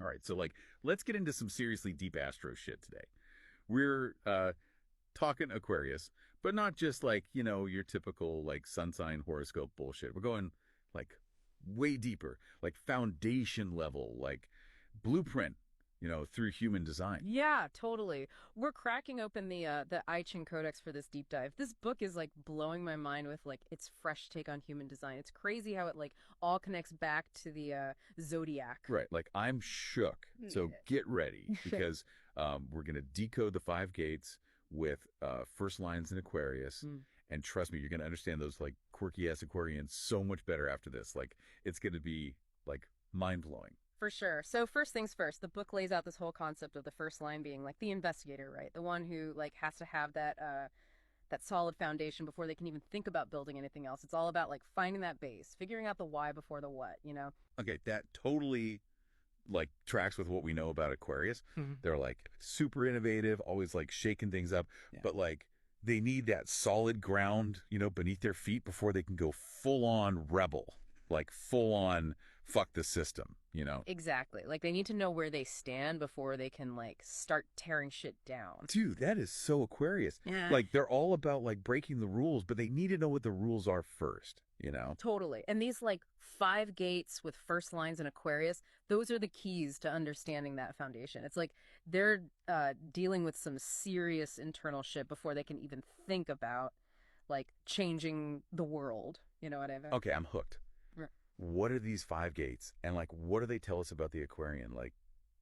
All right, so like, let's get into some seriously deep astro shit today. We're talking Aquarius, but not just like, your typical like sun sign horoscope bullshit. We're going like way deeper, like foundation level, like blueprint, through human design. Yeah, totally. We're cracking open the I Ching Codex for this deep dive. This book is like blowing my mind with like its fresh take on human design. It's crazy how it like all connects back to the zodiac. Right. Like I'm shook. So get ready because we're going to decode the five gates with first lines in Aquarius. Mm. And trust me, you're going to understand those like quirky ass Aquarians so much better after this. Like it's going to be like mind blowing. For sure. So first things first, the book lays out this whole concept of the first line being like the investigator, right? The one who like has to have that solid foundation before they can even think about building anything else. It's all about like finding that base, figuring out the why before the what. Okay, that totally like tracks with what we know about Aquarius. Mhm. They're like super innovative, always like shaking things up, but like they need that solid ground, beneath their feet before they can go full on rebel, like full on fuck the system. Exactly. Like they need to know where they stand before they can like start tearing shit down. Dude, that is so Aquarius. Yeah. Like they're all about like breaking the rules, but they need to know what the rules are first. Totally. And these like five gates with first lines in Aquarius, those are the keys to understanding that foundation. It's like they're dealing with some serious internal shit before they can even think about like changing the world. You know what I mean? Okay, I'm hooked. Right. What are these five gates? And like, what do they tell us about the Aquarian? Like,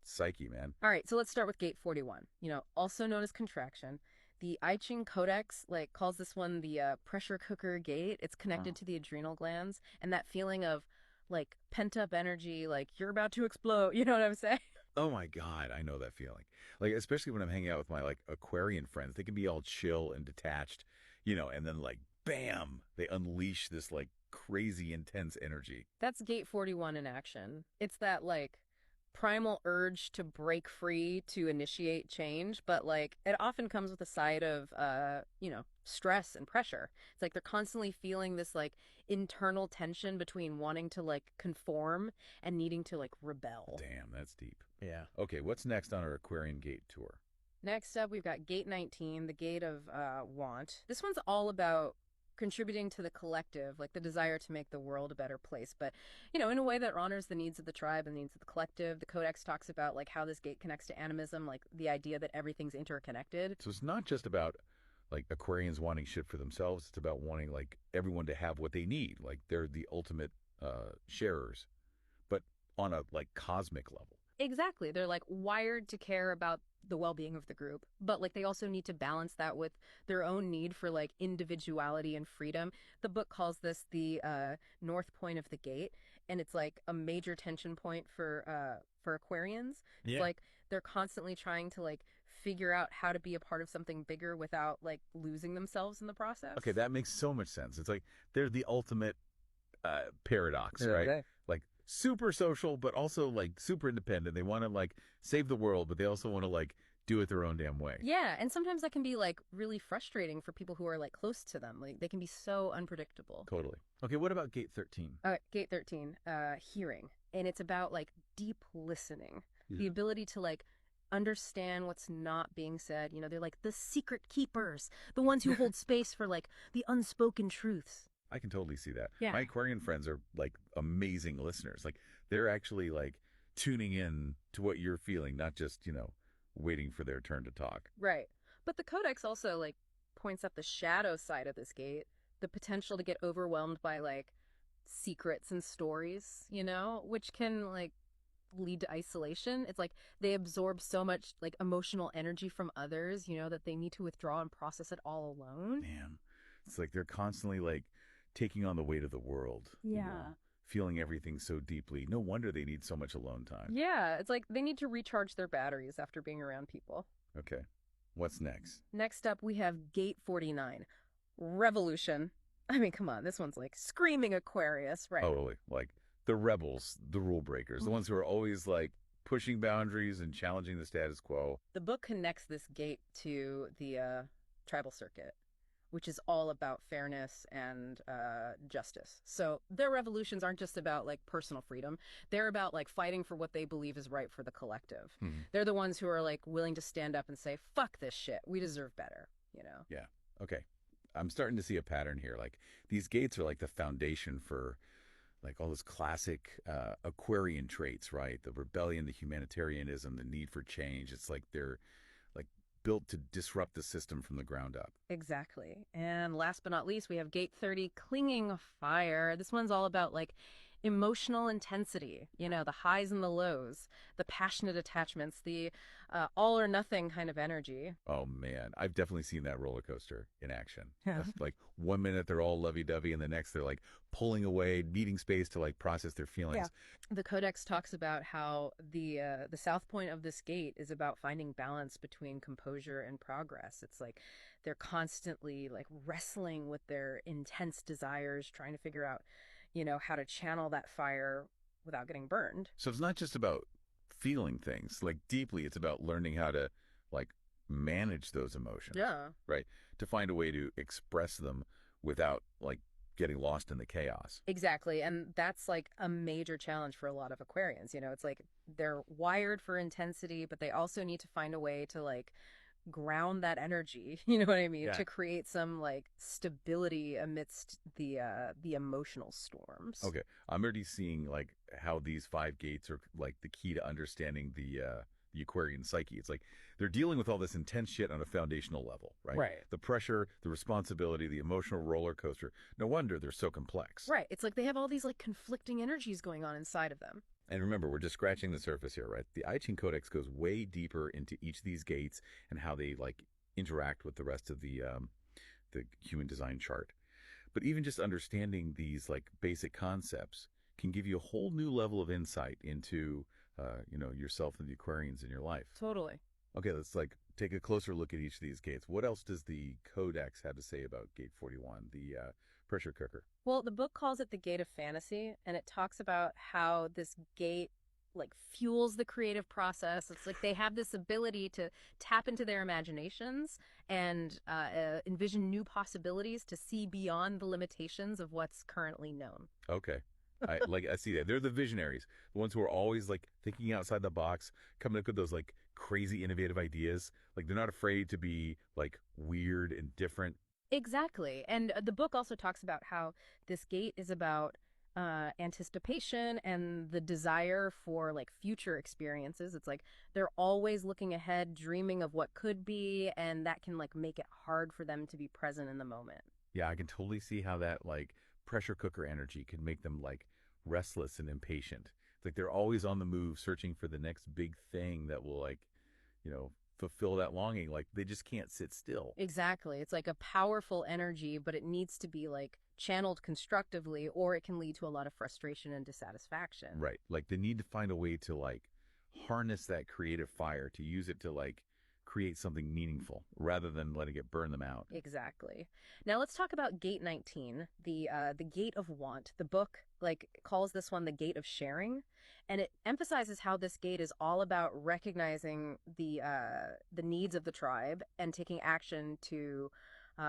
psyche, man. All right, so let's start with gate 41, also known as contraction. The I Ching Codex like calls this one the pressure cooker gate. It's connected to the adrenal glands and that feeling of like pent up energy, like you're about to explode. You know what I'm saying? Oh my God, I know that feeling. Like, especially when I'm hanging out with my like Aquarian friends, they can be all chill and detached, and then like, bam, they unleash this like crazy intense energy. That's gate 41 in action. It's that like primal urge to break free to initiate change, but like it often comes with a side of stress and pressure. It's like they're constantly feeling this like internal tension between wanting to like conform and needing to like rebel. Damn, that's deep. Yeah. Okay, what's next on our Aquarian gate tour? Next up, we've got gate 19, the gate of want. This one's all about contributing to the collective, like the desire to make the world a better place, but in a way that honors the needs of the tribe and the needs of the collective. The Codex talks about like how this gate connects to animism, like the idea that everything's interconnected. So it's not just about like Aquarians wanting shit for themselves. It's about wanting like everyone to have what they need. Like they're the ultimate sharers, but on a like cosmic level. Exactly. They're like wired to care about the well-being of the group, but like they also need to balance that with their own need for like individuality and freedom. The book calls this the north point of the gate, and it's like a major tension point for Aquarians. Yeah. It's like they're constantly trying to like figure out how to be a part of something bigger without like losing themselves in the process. Okay, that makes so much sense. It's like they're the ultimate paradox, right? Okay. Like super social, but also like super independent. They want to like save the world, but they also want to like do it their own damn way. Yeah, and sometimes that can be like really frustrating for people who are like close to them. Like they can be so unpredictable. Totally. Okay, what about gate 13? All right, gate 13, hearing. And it's about like deep listening, the ability to like understand what's not being said. They're like the secret keepers, the ones who hold space for like the unspoken truths. I can totally see that. Yeah. My Aquarian friends are like amazing listeners. Like they're actually like tuning in to what you're feeling, not just, waiting for their turn to talk. Right. But the Codex also like points up the shadow side of this gate, the potential to get overwhelmed by like secrets and stories, which can like lead to isolation. It's like they absorb so much like emotional energy from others, that they need to withdraw and process it all alone. Man, it's like they're constantly like taking on the weight of the world. Yeah. Feeling everything so deeply. No wonder they need so much alone time. Yeah, it's like they need to recharge their batteries after being around people. Okay. What's next? Next up, we have Gate 49, Revolution. I mean, come on, this one's like screaming Aquarius, right? Oh, like the rebels, the rule breakers, the ones who are always like pushing boundaries and challenging the status quo. The book connects this gate to the tribal circuit. which is all about fairness and justice. So their revolutions aren't just about like personal freedom. They're about like fighting for what they believe is right for the collective. Hmm. They're the ones who are like willing to stand up and say, fuck this shit. We deserve better, you know? Yeah. Okay. I'm starting to see a pattern here. Like these gates are like the foundation for like all those classic Aquarian traits, right? The rebellion, the humanitarianism, the need for change. It's like they're like built to disrupt the system from the ground up. Exactly. And last but not least, we have Gate 30, Clinging Fire. This one's all about like emotional intensity, you know, the highs and the lows, the passionate attachments, the all or nothing kind of energy. Oh man, I've definitely seen that roller coaster in action. Yeah. That's like one minute they're all lovey-dovey, and the next they're like pulling away, needing space to like process their Yeah. feelings. The Codex talks about how the south point of this gate is about finding balance between composure and progress. It's like they're constantly like wrestling with their intense desires, trying to figure out, you know, how to channel that fire without getting burned. So it's not just about feeling things like deeply. It's about learning how to like manage those emotions, Yeah. right? To find a way to express them without like getting lost in the chaos. Exactly. And that's like a major challenge for a lot of Aquarians. You know, it's like they're wired for intensity, but they also need to find a way to like ground that energy, you know what I mean, Yeah. to create some like stability amidst the emotional storms. Okay, I'm already seeing like how these five gates are like the key to understanding the Aquarian psyche. It's like they're dealing with all this intense shit on a foundational level, right? Right. The pressure, the responsibility, the emotional roller coaster. No wonder they're so complex. Right. It's like they have all these like conflicting energies going on inside of them. And remember, we're just scratching the surface here, right? The I Ching Codex goes way deeper into each of these gates and how they like interact with the rest of the human design chart. But even just understanding these like basic concepts can give you a whole new level of insight into, yourself and the Aquarians in your life. Totally. Okay, let's like take a closer look at each of these gates. What else does the Codex have to say about Gate 41, the pressure cooker? Well, the book calls it the gate of fantasy, and it talks about how this gate like fuels the creative process. It's like they have this ability to tap into their imaginations and envision new possibilities to see beyond the limitations of what's currently known. Okay. I see that. They're the visionaries, the ones who are always like thinking outside the box, coming up with those like crazy innovative ideas. Like they're not afraid to be like weird and different. Exactly. And the book also talks about how this gate is about anticipation and the desire for like future experiences. It's like they're always looking ahead, dreaming of what could be, and that can like make it hard for them to be present in the moment. Yeah, I can totally see how that like pressure cooker energy can make them like restless and impatient. It's like they're always on the move, searching for the next big thing that will like, fulfill that longing. Like they just can't sit still. Exactly. It's like a powerful energy, but it needs to be like channeled constructively, or it can lead to a lot of frustration and dissatisfaction. Right. Like they need to find a way to like harness that creative fire to use it to like create something meaningful rather than letting it burn them out. Exactly. Now let's talk about Gate 19, the Gate of Want. The book like calls this one the Gate of Sharing, and it emphasizes how this gate is all about recognizing the needs of the tribe and taking action to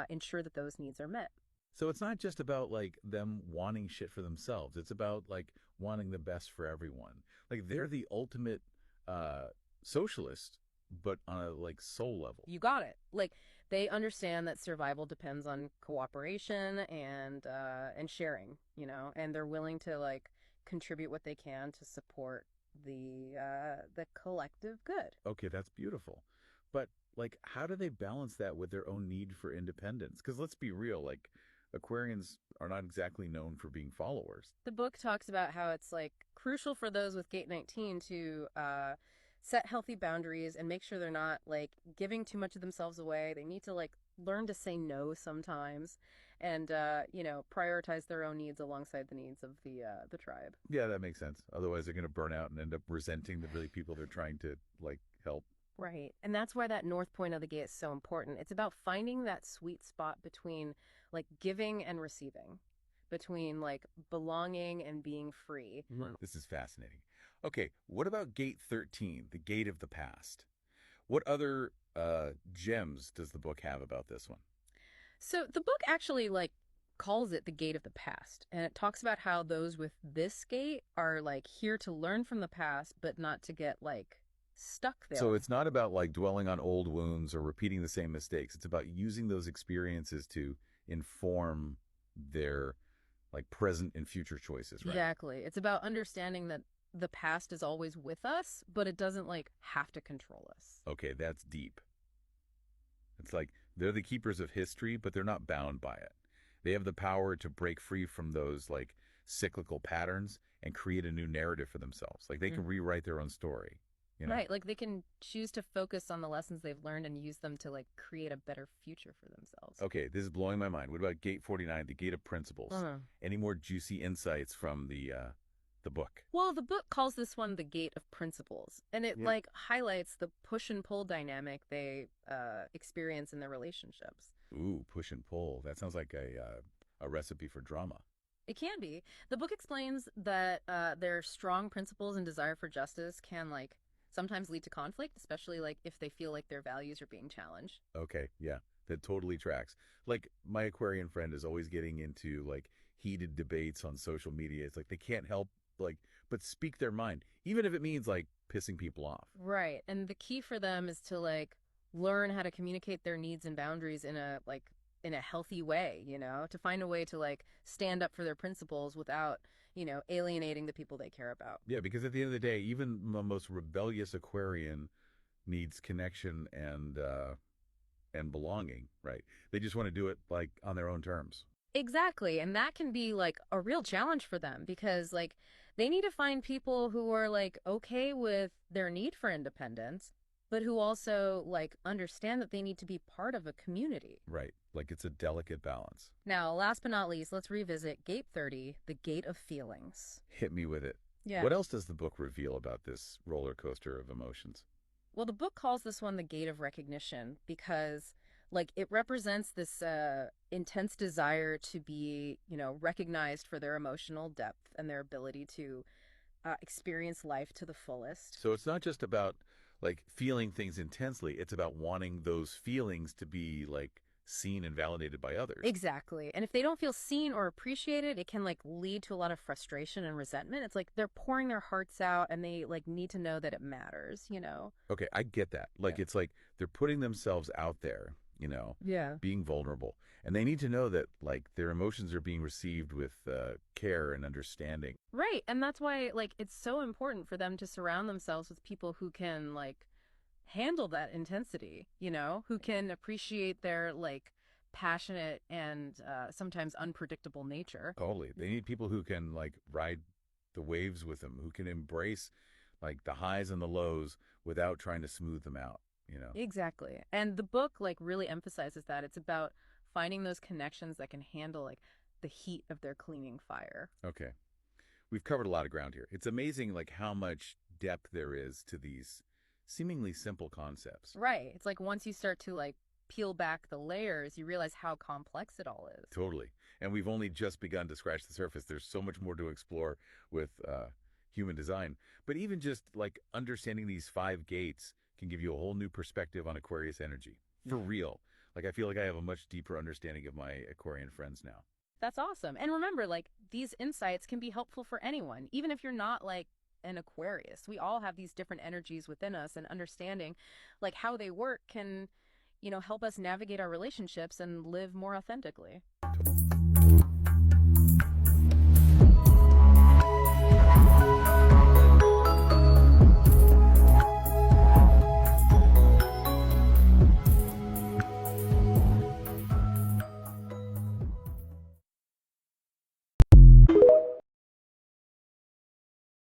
ensure that those needs are met. So it's not just about like them wanting shit for themselves. It's about like wanting the best for everyone. Like they're the ultimate socialist, but on a like soul level. You got it. Like they understand that survival depends on cooperation and sharing, you know, and they're willing to like contribute what they can to support the collective good. Okay, that's beautiful. But like how do they balance that with their own need for independence? Cuz let's be real, like Aquarians are not exactly known for being followers. The book talks about how it's like crucial for those with Gate 19 to set healthy boundaries and make sure they're not like giving too much of themselves away. They need to like learn to say no sometimes and prioritize their own needs alongside the needs of the tribe. Yeah, that makes sense. Otherwise they're going to burn out and end up resenting the really people they're trying to like help. Right. And that's why that north point of the gate is so important. It's about finding that sweet spot between like giving and receiving, between like belonging and being free. Right. This is fascinating. Okay, what about Gate 13, the gate of the past? What other gems does the book have about this one? So the book actually like calls it the gate of the past, and it talks about how those with this gate are like here to learn from the past, but not to get like stuck So there. it's not about like dwelling on old wounds or repeating the same mistakes. It's about using those experiences to inform their like present and future choices, right? Exactly. It's about understanding that the past is always with us, but it doesn't like have to control us. Okay, that's deep. It's like they're the keepers of history, but they're not bound by it. They have the power to break free from those like cyclical patterns and create a new narrative for themselves. Like they can rewrite their own story, you know? Right, like they can choose to focus on the lessons they've learned and use them to like create a better future for themselves. Okay, this is blowing my mind. What about Gate 49, the Gate of Principles? Uh-huh. Any more juicy insights from the book? Well, the book calls this one the Gate of Principles, and it Yeah. like highlights the push and pull dynamic they experience in their relationships. Ooh, push and pull. That sounds like a recipe for drama. It can be. The book explains that their strong principles and desire for justice can like sometimes lead to conflict, especially like if they feel like their values are being challenged. Okay, yeah, that totally tracks. Like my Aquarian friend is always getting into like heated debates on social media. It's like they can't help like but speak their mind, even if it means like pissing people off. Right. And the key for them is to like learn how to communicate their needs and boundaries in a like in a healthy way, you know, to find a way to like stand up for their principles without, alienating the people they care about. Yeah, because at the end of the day, even the most rebellious Aquarian needs connection and belonging, right? They just want to do it like on their own terms. Exactly. And that can be like a real challenge for them because like they need to find people who are like okay with their need for independence, but who also like understand that they need to be part of a community. Right. Like it's a delicate balance. Now, last but not least, let's revisit Gate 30, the Gate of Feelings. Hit me with it. Yeah. What else does the book reveal about this roller coaster of emotions? Well, the book calls this one the Gate of Recognition because, like, it represents this intense desire to be, recognized for their emotional depth and their ability to experience life to the fullest. So it's not just about like feeling things intensely, it's about wanting those feelings to be like seen and validated by others. Exactly. And if they don't feel seen or appreciated, it can like lead to a lot of frustration and resentment. It's like they're pouring their hearts out and they like need to know that it matters. Okay, I get that. Like Yeah. it's like they're putting themselves out there, Yeah. being vulnerable. And they need to know that like their emotions are being received with care and understanding. Right. And that's why like it's so important for them to surround themselves with people who can like handle that intensity, who can appreciate their like passionate and sometimes unpredictable nature. Totally. They need people who can like ride the waves with them, who can embrace like the highs and the lows without trying to smooth them out. Exactly. And the book like really emphasizes that it's about finding those connections that can handle like the heat of their cleaning fire. Okay. We've covered a lot of ground here. It's amazing like how much depth there is to these seemingly simple concepts. Right. It's like once you start to like peel back the layers, you realize how complex it all is. Totally. And we've only just begun to scratch the surface. There's so much more to explore with human design. But even just like understanding these five gates can give you a whole new perspective on Aquarius energy. For real. Like I feel like I have a much deeper understanding of my Aquarian friends now. That's awesome. And remember, like, these insights can be helpful for anyone, even if you're not like an Aquarius. We all have these different energies within us, and understanding like how they work can, help us navigate our relationships and live more authentically.